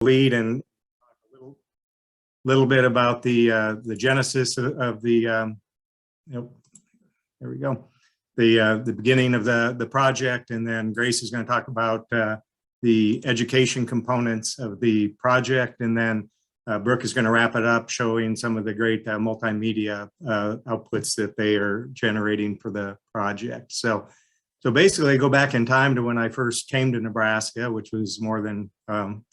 lead and talk a little bit about the genesis of the there we go, the beginning of the project, and then Grace is going to talk about the education components of the project, and then Brooke is going to wrap it up showing some of the great multimedia outputs that they are generating for the project. So basically, I go back in time to when I first came to Nebraska, which was more than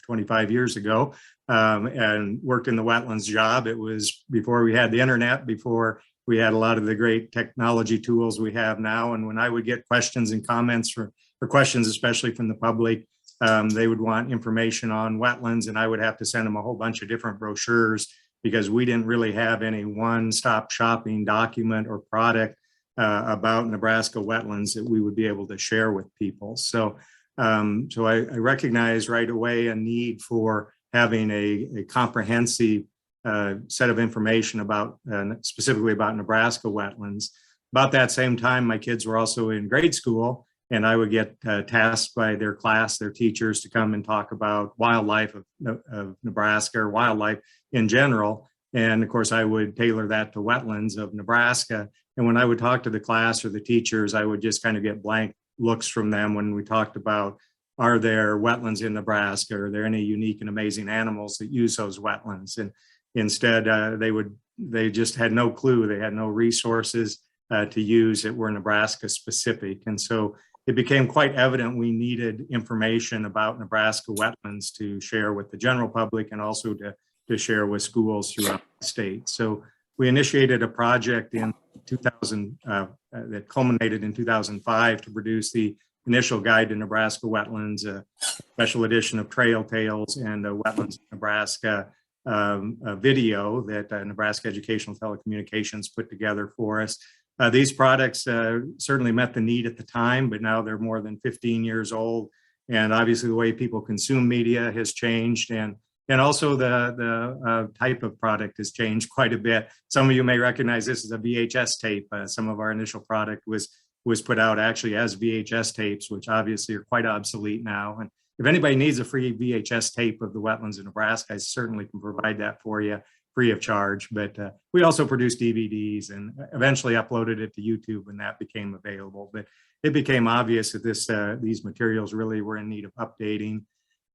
25 years ago, and worked in the wetlands job. It was before we had the internet, before we had a lot of the great technology tools we have now. And when I would get questions and comments or questions, especially from the public, they would want information on wetlands, and I would have to send them a whole bunch of different brochures because we didn't really have any one-stop shopping document or product about Nebraska wetlands that we would be able to share with people. So I recognized right away a need for having a comprehensive set of information about specifically about Nebraska wetlands. About that same time, my kids were also in grade school, and I would get tasked by their class, their teachers, to come and talk about wildlife of Nebraska or wildlife in general. And of course, I would tailor that to wetlands of Nebraska. And when I would talk to the class or the teachers, I would just kind of get blank looks from them when we talked about, are there wetlands in Nebraska? Are there any unique and amazing animals that use those wetlands? And instead, they just had no clue. They had no resources to use that were Nebraska specific. And so it became quite evident we needed information about Nebraska wetlands to share with the general public and also to share with schools throughout the state. So we initiated a project in 2000 that culminated in 2005 to produce the initial guide to Nebraska wetlands, a special edition of Trail Tales, and a Wetlands of Nebraska video that Nebraska Educational Telecommunications put together for us. These products certainly met the need at the time, but now they're more than 15 years old. And obviously the way people consume media has changed, and also the type of product has changed quite a bit. Some of you may recognize this as a VHS tape. Some of our initial product was put out actually as VHS tapes, which obviously are quite obsolete now. And if anybody needs a free VHS tape of the wetlands of Nebraska, I certainly can provide that for you free of charge. But we also produced DVDs and eventually uploaded it to YouTube when that became available. But it became obvious that these materials really were in need of updating.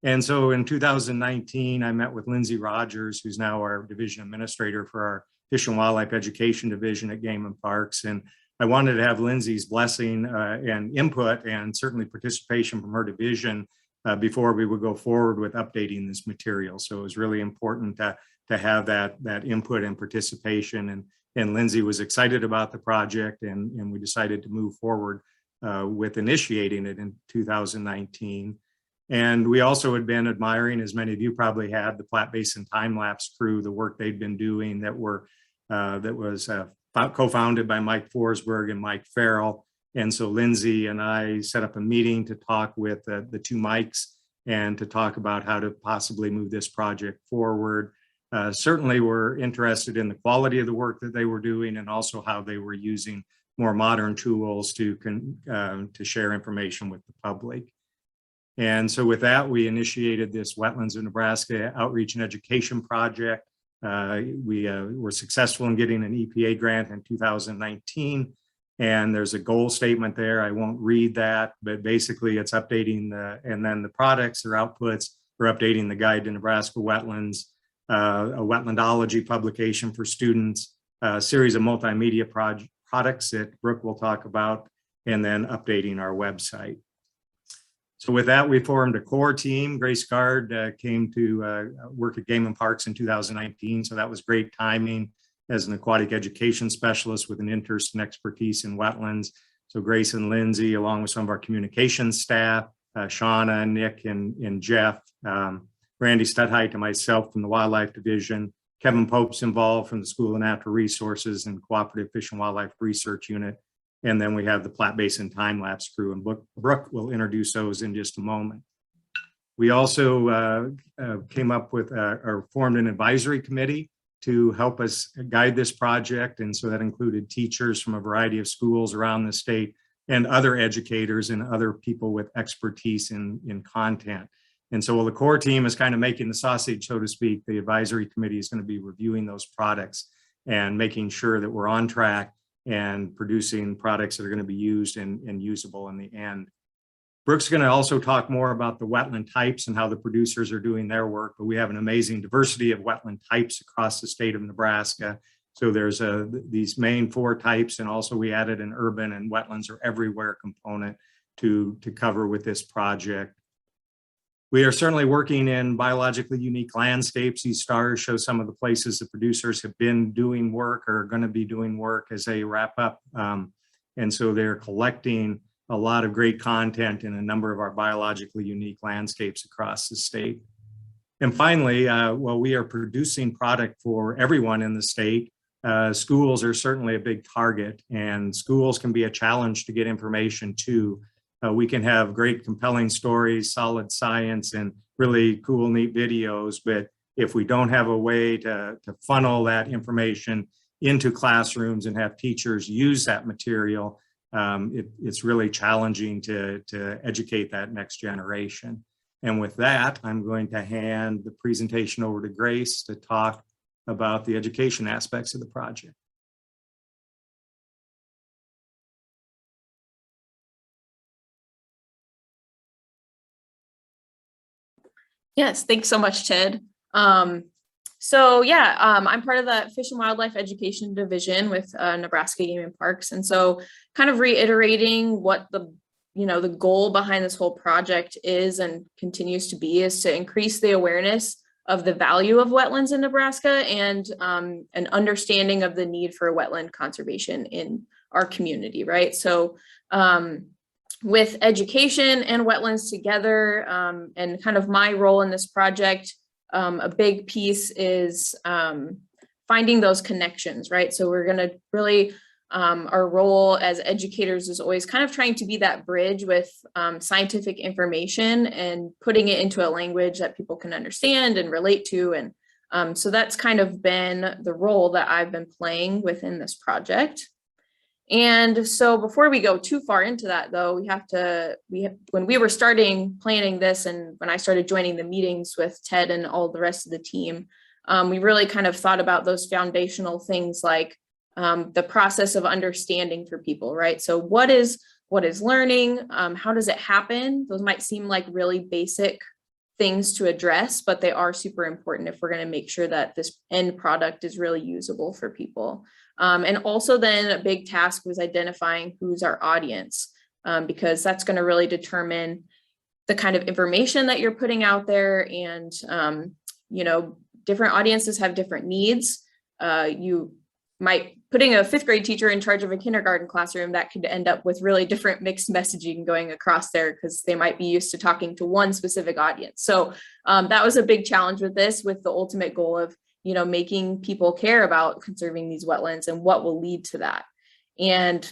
And so in 2019, I met with Lindsay Rogers, who's now our division administrator for our Fish and Wildlife Education Division at Game and Parks. And I wanted to have Lindsay's blessing and input, and certainly participation from her division before we would go forward with updating this material. So it was really important to have that input and participation. And Lindsay was excited about the project, and we decided to move forward with initiating it in 2019. And we also had been admiring, as many of you probably had, the Platte Basin Timelapse crew, the work they'd been doing that was co-founded by Mike Forsberg and Mike Farrell. And so Lindsay and I set up a meeting to talk with the two Mikes and to talk about how to possibly move this project forward. Certainly we're interested in the quality of the work that they were doing, and also how they were using more modern tools to share information with the public. And so with that, we initiated this Wetlands of Nebraska Outreach and Education Project. We were successful in getting an EPA grant in 2019. And there's a goal statement there. I won't read that, but basically it's updating and then the products or outputs are updating the guide to Nebraska wetlands, a wetlandology publication for students, a series of multimedia products that Brooke will talk about, and then updating our website. So with that, we formed a core team. Grace Gaard came to work at Game and Parks in 2019. So that was great timing as an aquatic education specialist with an interest and expertise in wetlands. So Grace and Lindsay, along with some of our communications staff, Shauna, Nick, and Jeff, Randy Studheit and myself from the Wildlife Division, Kevin Pope's involved from the School of Natural Resources and Cooperative Fish and Wildlife Research Unit. And then we have the Platte Basin Timelapse crew, and Brooke will introduce those in just a moment. We also came up with or formed an advisory committee to help us guide this project. And so that included teachers from a variety of schools around the state and other educators and other people with expertise in content. And so while the core team is kind of making the sausage, so to speak, the advisory committee is going to be reviewing those products and making sure that we're on track and producing products that are going to be used and usable in the end. Brooke's going to also talk more about the wetland types and how the producers are doing their work, but we have an amazing diversity of wetland types across the state of Nebraska. So there's these main 4 types, and also we added an urban and wetlands are everywhere component to cover with this project. We are certainly working in biologically unique landscapes. These stars show some of the places the producers have been doing work or are going to be doing work as they wrap up. And so they're collecting a lot of great content in a number of our biologically unique landscapes across the state. And finally, while we are producing product for everyone in the state, schools are certainly a big target, and schools can be a challenge to get information to. We can have great compelling stories, solid science, and really cool, neat videos, but if we don't have a way to funnel that information into classrooms and have teachers use that material, it's really challenging to educate that next generation. And with that, I'm going to hand the presentation over to Grace to talk about the education aspects of the project. Yes, thanks so much, Ted. I'm part of the Fish and Wildlife Education Division with Nebraska Game and Parks. And so kind of reiterating what the goal behind this whole project is and continues to be is to increase the awareness of the value of wetlands in Nebraska and an understanding of the need for wetland conservation in our community, right? So with education and wetlands together, and kind of my role in this project, a big piece is finding those connections, right? So we're gonna really, our role as educators is always kind of trying to be that bridge with scientific information and putting it into a language that people can understand and relate to. And so that's kind of been the role that I've been playing within this project. And so before we go too far into that, though, when we were planning this and when I started joining the meetings with Ted and all the rest of the team, we really kind of thought about those foundational things like the process of understanding for people, right? So what is learning? How does it happen? Those might seem like really basic things to address, but they are super important if we're going to make sure that this end product is really usable for people. And also then a big task was identifying who's our audience, because that's going to really determine the kind of information that you're putting out there. And, different audiences have different needs. You might putting a 5th grade teacher in charge of a kindergarten classroom, that could end up with really different mixed messaging going across there because they might be used to talking to one specific audience. So that was a big challenge with this, with the ultimate goal of making people care about conserving these wetlands and what will lead to that. And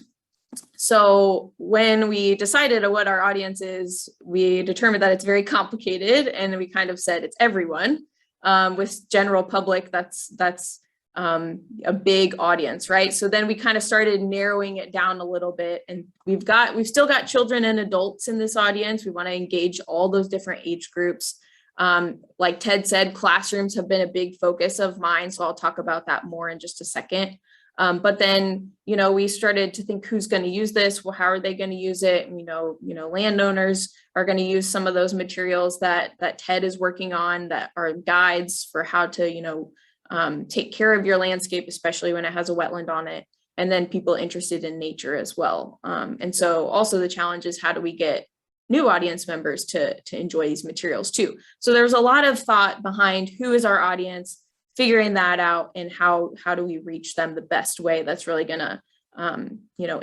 so when we decided what our audience is, we determined that it's very complicated, and we kind of said it's everyone. With general public, that's a big audience, right? So then we kind of started narrowing it down a little bit, and we've still got children and adults in this audience. We want to engage all those different age groups. Like Ted said, classrooms have been a big focus of mine, so I'll talk about that more in just a second. But then, we started to think, who's going to use this? Well, how are they going to use it? And, landowners are going to use some of those materials that Ted is working on, that are guides for how to, take care of your landscape, especially when it has a wetland on it. And then people interested in nature as well. And so also the challenge is, how do we get new audience members to enjoy these materials too? So there's a lot of thought behind who is our audience, figuring that out, and how do we reach them the best way that's really gonna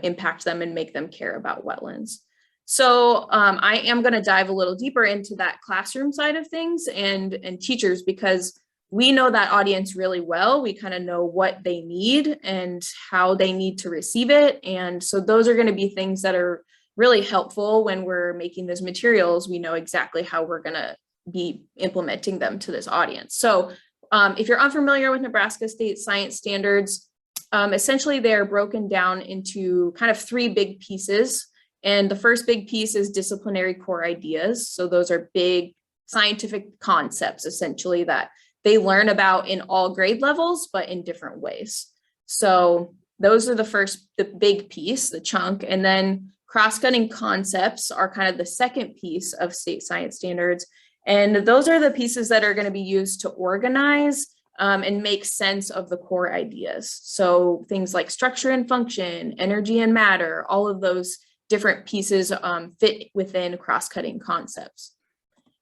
impact them and make them care about wetlands. So I am gonna dive a little deeper into that classroom side of things and teachers, because we know that audience really well. We kind of know what they need and how they need to receive it. And so those are going to be things that are really helpful when we're making those materials. We know exactly how we're going to be implementing them to this audience. So if you're unfamiliar with Nebraska state science standards, essentially they're broken down into kind of 3 big pieces. And the first big piece is disciplinary core ideas. So those are big scientific concepts, essentially, that they learn about in all grade levels, but in different ways. So those are the big piece, the chunk, and then cross-cutting concepts are kind of the second piece of state science standards. And those are the pieces that are going to be used to organize and make sense of the core ideas. So things like structure and function, energy and matter, all of those different pieces fit within cross-cutting concepts.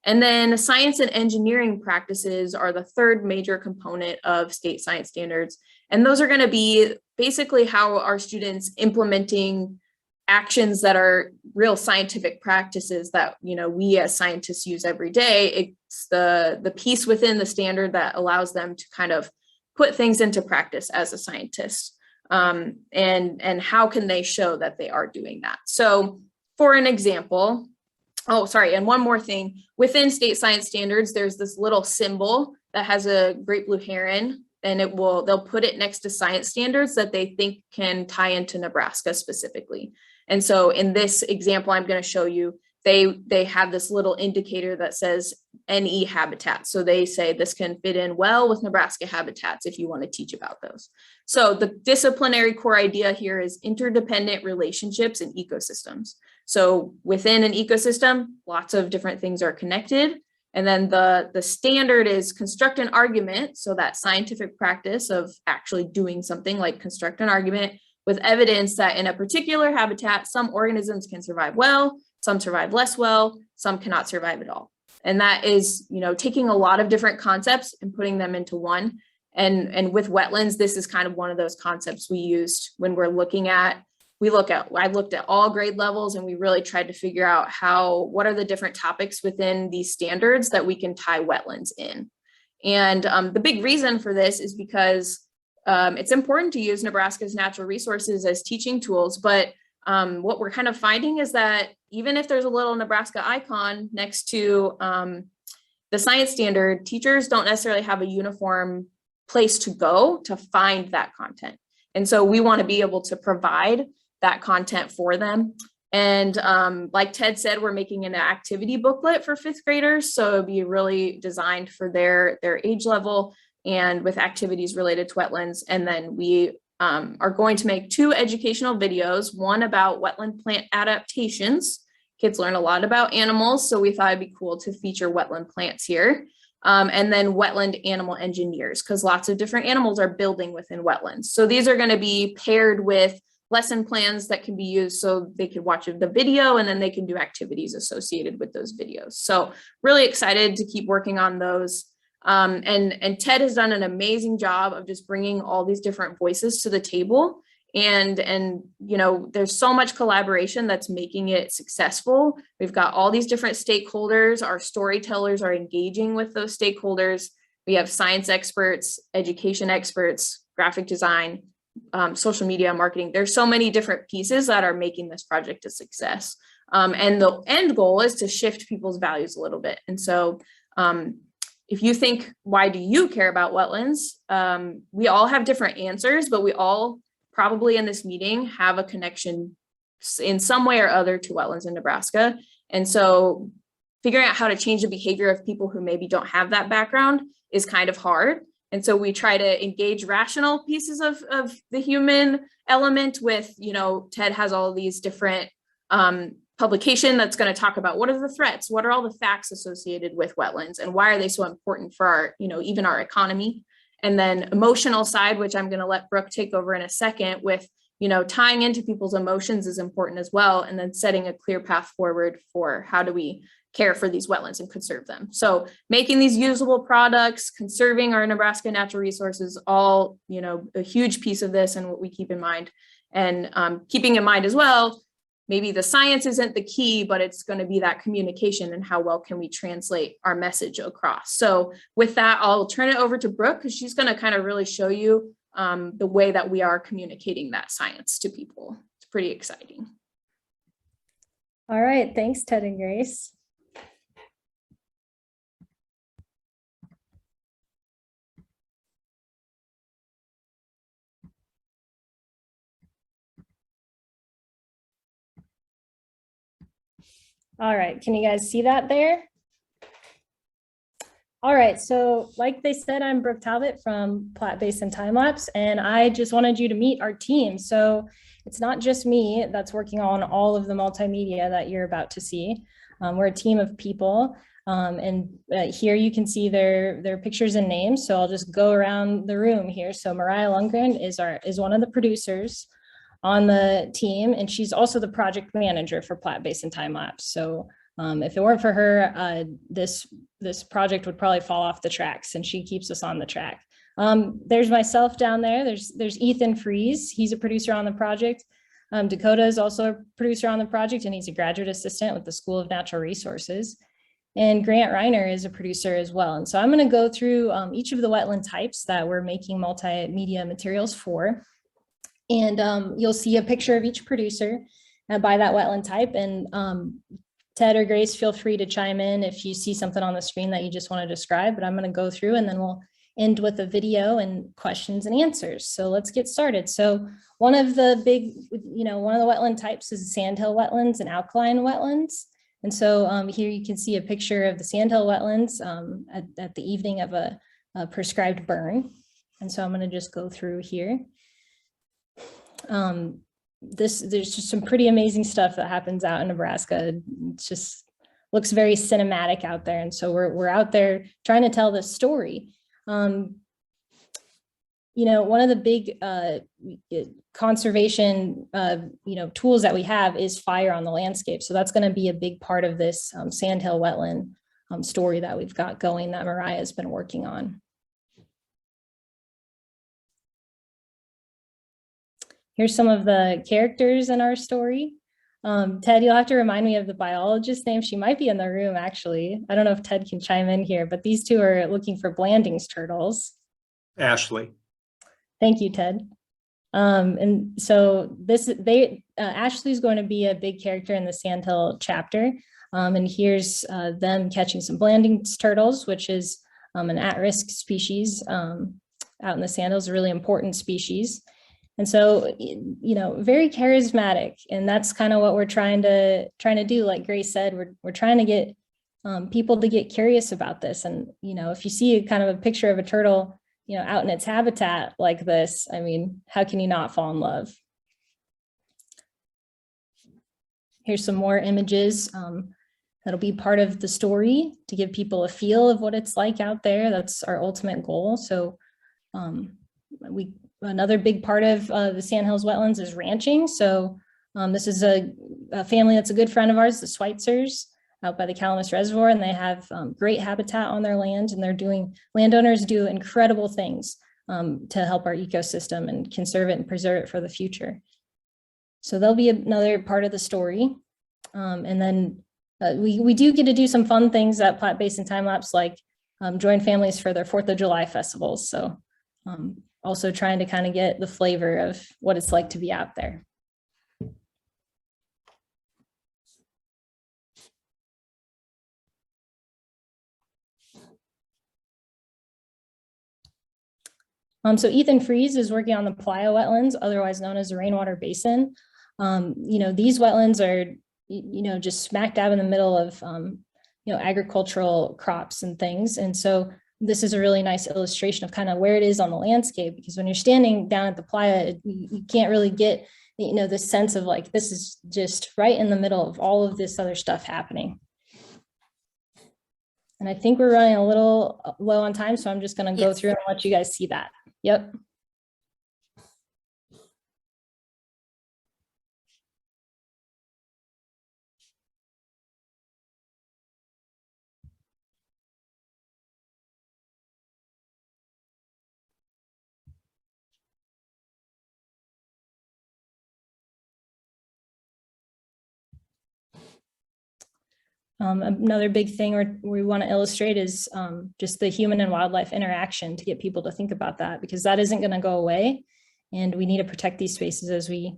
And then science and engineering practices are the third major component of state science standards. And those are going to be basically how our students implementing actions that are real scientific practices that, you know, we as scientists use every day. It's the piece within the standard that allows them to kind of put things into practice as a scientist. And how can they show that they are doing that? So for an example, oh, sorry, and one more thing, within state science standards, there's this little symbol that has a great blue heron, and they'll put it next to science standards that they think can tie into Nebraska specifically. And so in this example, I'm going to show you, they have this little indicator that says NE habitat. So they say this can fit in well with Nebraska habitats if you want to teach about those. So the disciplinary core idea here is interdependent relationships and ecosystems. So within an ecosystem, lots of different things are connected. And then the standard is construct an argument. So that scientific practice of actually doing something like construct an argument with evidence that in a particular habitat, some organisms can survive well, some survive less well, some cannot survive at all. And that is, you know, taking a lot of different concepts and putting them into one. And with wetlands, this is kind of one of those concepts we used when we're looking at, I looked at all grade levels, and we really tried to figure out what are the different topics within these standards that we can tie wetlands in. And the big reason for this is because it's important to use Nebraska's natural resources as teaching tools, but what we're kind of finding is that even if there's a little Nebraska icon next to the science standard, teachers don't necessarily have a uniform place to go to find that content. And so we want to be able to provide that content for them. And like Ted said, we're making an activity booklet for fifth graders. So it'll be really designed for their age level and with activities related to wetlands. And then we are going to make 2 educational videos, one about wetland plant adaptations. Kids learn a lot about animals, so we thought it'd be cool to feature wetland plants here. And then wetland animal engineers, because lots of different animals are building within wetlands. So these are going to be paired with lesson plans that can be used so they can watch the video and then they can do activities associated with those videos. So really excited to keep working on those. And Ted has done an amazing job of just bringing all these different voices to the table. And you know, there's so much collaboration that's making it successful. We've got all these different stakeholders. Our storytellers are engaging with those stakeholders. We have science experts, education experts, graphic design, social media marketing. There's so many different pieces that are making this project a success. And the end goal is to shift people's values a little bit. And so if you think, why do you care about wetlands? We all have different answers, but we all probably in this meeting have a connection in some way or other to wetlands in Nebraska. And so figuring out how to change the behavior of people who maybe don't have that background is kind of hard. And so we try to engage rational pieces of the human element with, you know, Ted has all these different publication that's going to talk about what are the threats, what are all the facts associated with wetlands, and why are they so important for our, you know, even our economy. And then emotional side, which I'm going to let Brooke take over in a second with, you know, tying into people's emotions is important as well. And then setting a clear path forward for how do we care for these wetlands and conserve them. So making these usable products, conserving our Nebraska natural resources, all, you know, a huge piece of this and what we keep in mind. And keeping in mind as well, maybe the science isn't the key, but it's going to be that communication and how well can we translate our message across. So with that, I'll turn it over to Brooke because she's going to kind of really show you the way that we are communicating that science to people. It's pretty exciting. All right, thanks, Ted and Grace. All right, can you guys see that there? All right, so like they said, I'm Brooke Talbott from Platte Basin Timelapse, and I just wanted you to meet our team. So it's not just me that's working on all of the multimedia that you're about to see. We're a team of people, and here you can see their pictures and names. So I'll just go around the room here. So Mariah Lundgren is one of the producers on the team, and she's also the project manager for Platte Basin Timelapse. So if it weren't for her, this project would probably fall off the tracks, and she keeps us on the track. There's myself down there. There's Ethan Fries. He's a producer on the project. Dakota is also a producer on the project, and he's a graduate assistant with the School of Natural Resources. And Grant Reiner is a producer as well. And so I'm going to go through each of the wetland types that we're making multimedia materials for. And you'll see a picture of each producer by that wetland type. And Ted or Grace, feel free to chime in if you see something on the screen that you just want to describe, but I'm going to go through and then we'll end with a video and questions and answers. So let's get started. So one of the wetland types is sandhill wetlands and alkaline wetlands. And so here you can see a picture of the sandhill wetlands at the evening of a prescribed burn. And so I'm going to just go through here. There's just some pretty amazing stuff that happens out in Nebraska. It just looks very cinematic out there. And so we're out there trying to tell this story. One of the big conservation tools that we have is fire on the landscape. So that's going to be a big part of this sandhill wetland story that we've got going that Mariah has been working on. Here's some of the characters in our story. Ted, you'll have to remind me of the biologist's name. She might be in the room, actually. I don't know if Ted can chime in here, but these two are looking for Blanding's turtles. Ashley. Thank you, Ted. And so Ashley's going to be a big character in the Sandhill chapter. And here's them catching some Blanding's turtles, which is an at-risk species out in the Sandhills, a really important species. And so, very charismatic, and that's kind of what we're trying to do. Like Grace said, we're trying to get people to get curious about this. And, if you see kind of a picture of a turtle, out in its habitat like this, I mean, how can you not fall in love? Here's some more images that'll be part of the story to give people a feel of what it's like out there. That's our ultimate goal. So another big part of the Sandhills wetlands is ranching. So this is a family that's a good friend of ours, the Schweitzers, out by the Calamus Reservoir, and they have great habitat on their land, and landowners do incredible things to help our ecosystem and conserve it and preserve it for the future. So they'll be another part of the story. And then we do get to do some fun things at Platte Basin Timelapse, like join families for their 4th of July festivals. So also trying to kind of get the flavor of what it's like to be out there. So Ethan Fries is working on the Playa wetlands, otherwise known as the Rainwater Basin. These wetlands are, just smack dab in the middle of, agricultural crops and things. And so this is a really nice illustration of kind of where it is on the landscape, because when you're standing down at the playa, you can't really get, the sense of like, this is just right in the middle of all of this other stuff happening. And I think we're running a little low on time, so I'm just going to go through and let you guys see that. Yep. Another big thing we want to illustrate is just the human and wildlife interaction, to get people to think about that, because that isn't going to go away, and we need to protect these spaces as we,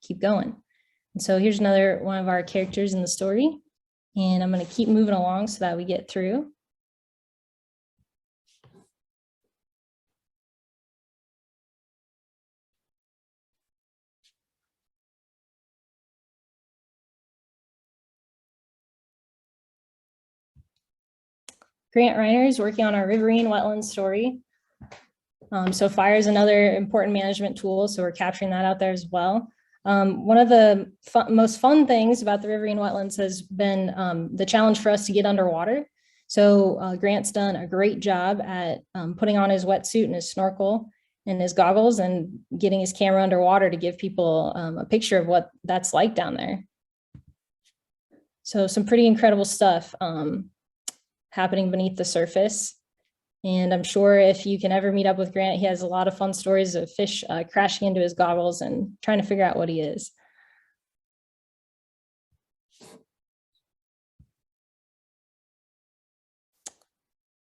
keep going. And so here's another one of our characters in the story, and I'm going to keep moving along so that we get through. Grant Reiner is working on our riverine wetland story. So fire is another important management tool, so we're capturing that out there as well. One of the most fun things about the riverine wetlands has been the challenge for us to get underwater. So Grant's done a great job at putting on his wetsuit and his snorkel and his goggles and getting his camera underwater to give people a picture of what that's like down there. So some pretty incredible stuff happening beneath the surface. And I'm sure if you can ever meet up with Grant, he has a lot of fun stories of fish crashing into his goggles and trying to figure out what he is.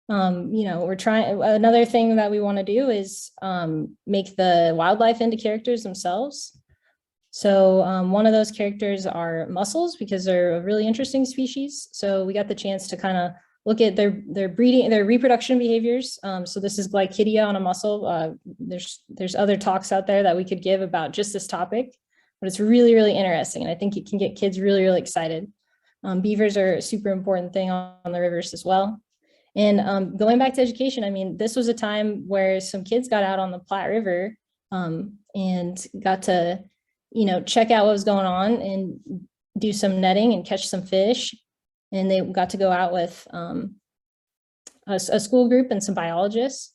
We're trying, another thing that we want to do is make the wildlife into characters themselves. So one of those characters are mussels, because they're a really interesting species. So we got the chance to kind of look at their breeding, their reproduction behaviors. So this is glycidia on a mussel. There's other talks out there that we could give about just this topic, but it's really, really interesting. And I think it can get kids really, really excited. Beavers are a super important thing on the rivers as well. And going back to education, I mean, this was a time where some kids got out on the Platte River and got to, check out what was going on and do some netting and catch some fish. And they got to go out with a school group and some biologists.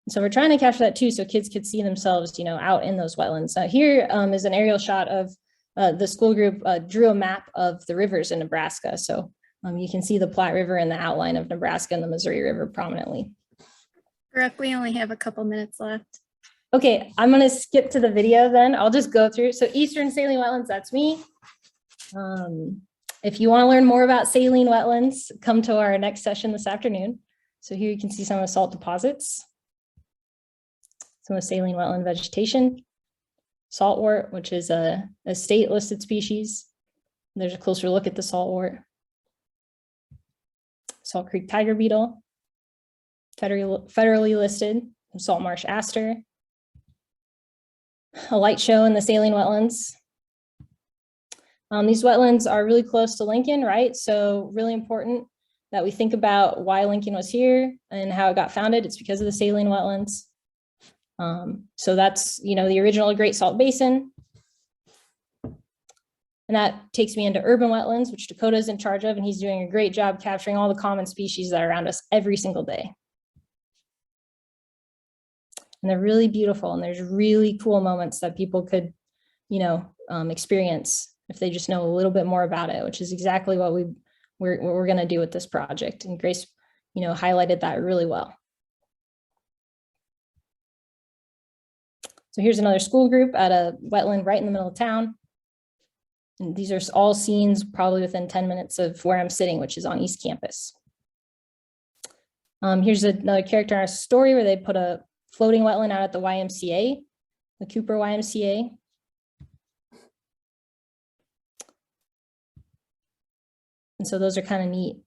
And so we're trying to capture that too, so kids could see themselves, out in those wetlands. Here is an aerial shot of the school group drew a map of the rivers in Nebraska. So you can see the Platte River and the outline of Nebraska and the Missouri River prominently. Brooke, we only have a couple minutes left. Okay, I'm gonna skip to the video then. I'll just go through. So Eastern Saline Wetlands, that's me. If you wanna learn more about saline wetlands, come to our next session this afternoon. So here you can see some of the salt deposits, some of the saline wetland vegetation, saltwort, which is a state listed species. There's a closer look at the saltwort. Salt Creek tiger beetle, federally listed, salt marsh aster, a light show in the saline wetlands. These wetlands are really close to Lincoln, right? So really important that we think about why Lincoln was here and how it got founded. It's because of the saline wetlands. So that's, the original Great Salt Basin. And that takes me into urban wetlands, which Dakota's in charge of, and he's doing a great job capturing all the common species that are around us every single day. And they're really beautiful, and there's really cool moments that people could, experience if they just know a little bit more about it, which is exactly what we're going to do with this project. And Grace, highlighted that really well. So here's another school group at a wetland right in the middle of town. And these are all scenes probably within 10 minutes of where I'm sitting, which is on East Campus. Here's another character in our story where they put a floating wetland out at the YMCA, the Cooper YMCA. And so those are kind of neat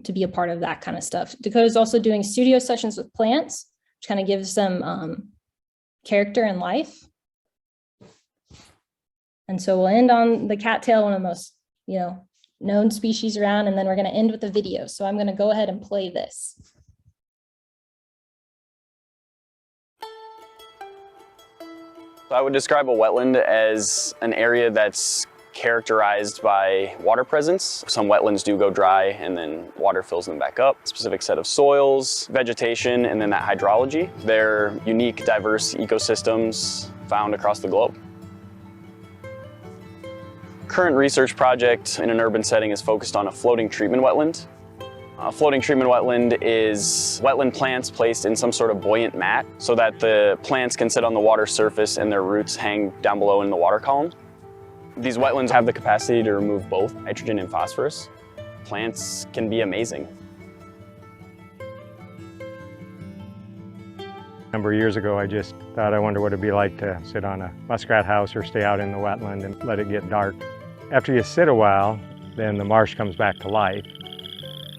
to be a part of that kind of stuff. Dakota's also doing studio sessions with plants, which kind of gives them character and life. And so we'll end on the cattail, one of the most, known species around, and then we're going to end with a video. So I'm going to go ahead and play this. So I would describe a wetland as an area that's characterized by water presence. Some wetlands do go dry and then water fills them back up. A specific set of soils, vegetation, and then that hydrology. They're unique, diverse ecosystems found across the globe. Current research project in an urban setting is focused on a floating treatment wetland. A floating treatment wetland is wetland plants placed in some sort of buoyant mat so that the plants can sit on the water surface and their roots hang down below in the water column. These wetlands have the capacity to remove both nitrogen and phosphorus. Plants can be amazing. A number of years ago, I just thought, I wonder what it'd be like to sit on a muskrat house or stay out in the wetland and let it get dark. After you sit a while, then the marsh comes back to life.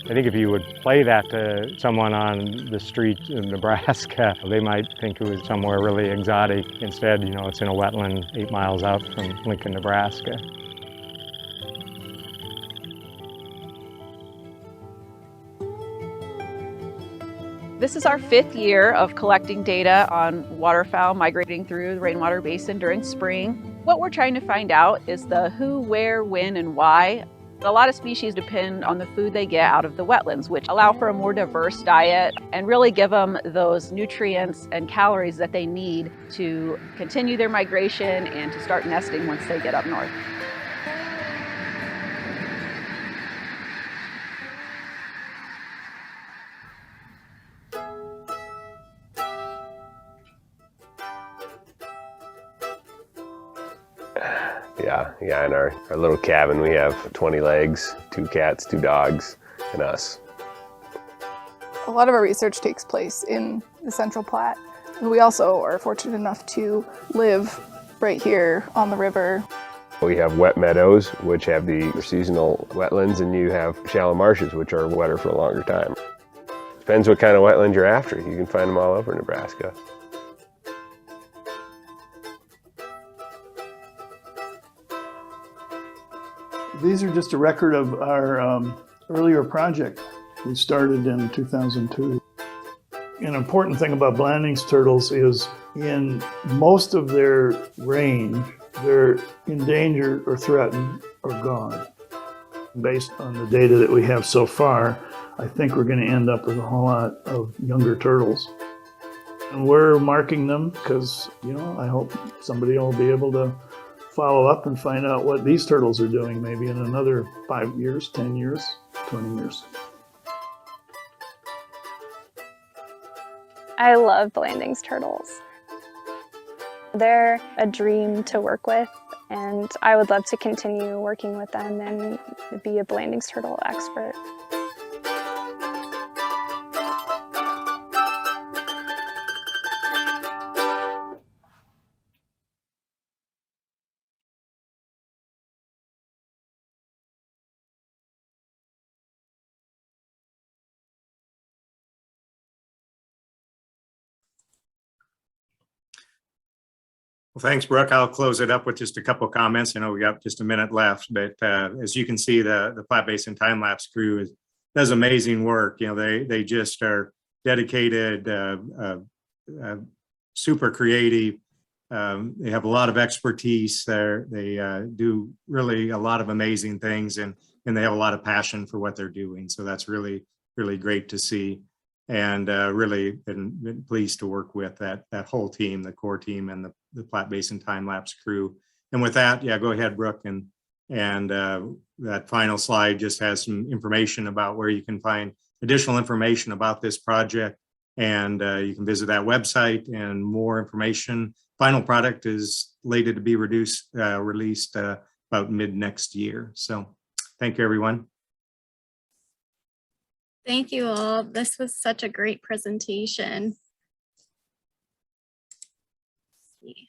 I think if you would play that to someone on the street in Nebraska, they might think it was somewhere really exotic. Instead, it's in a wetland 8 miles out from Lincoln, Nebraska. This is our 5th year of collecting data on waterfowl migrating through the rainwater basin during spring. What we're trying to find out is the who, where, when, and why. A lot of species depend on the food they get out of the wetlands, which allow for a more diverse diet and really give them those nutrients and calories that they need to continue their migration and to start nesting once they get up north. Yeah, in our little cabin we have 20 legs, 2 cats, 2 dogs, and us. A lot of our research takes place in the Central Platte. We also are fortunate enough to live right here on the river. We have wet meadows, which have the seasonal wetlands, and you have shallow marshes, which are wetter for a longer time. Depends what kind of wetland you're after. You can find them all over Nebraska. These are just a record of our earlier project. We started in 2002. An important thing about Blanding's turtles is in most of their range, they're endangered or threatened or gone. Based on the data that we have so far, I think we're going to end up with a whole lot of younger turtles. And we're marking them because, I hope somebody will be able to follow up and find out what these turtles are doing maybe in another 5 years, 10 years, 20 years. I love Blanding's turtles. They're a dream to work with, and I would love to continue working with them and be a Blanding's turtle expert. Well, thanks, Brooke. I'll close it up with just a couple of comments. I know we got just a minute left, but as you can see, the Platte Basin Timelapse crew does amazing work. They just are dedicated, super creative. They have a lot of expertise there. They do really a lot of amazing things, and they have a lot of passion for what they're doing. So that's really, really great to see. And really been pleased to work with that whole team, the core team, and the Platte Basin Timelapse crew. And with that, yeah, go ahead, Brooke, and that final slide just has some information about where you can find additional information about this project, and you can visit that website and more information. Final product is slated to be released about mid next year. So thank you, everyone. Thank you all. This was such a great presentation.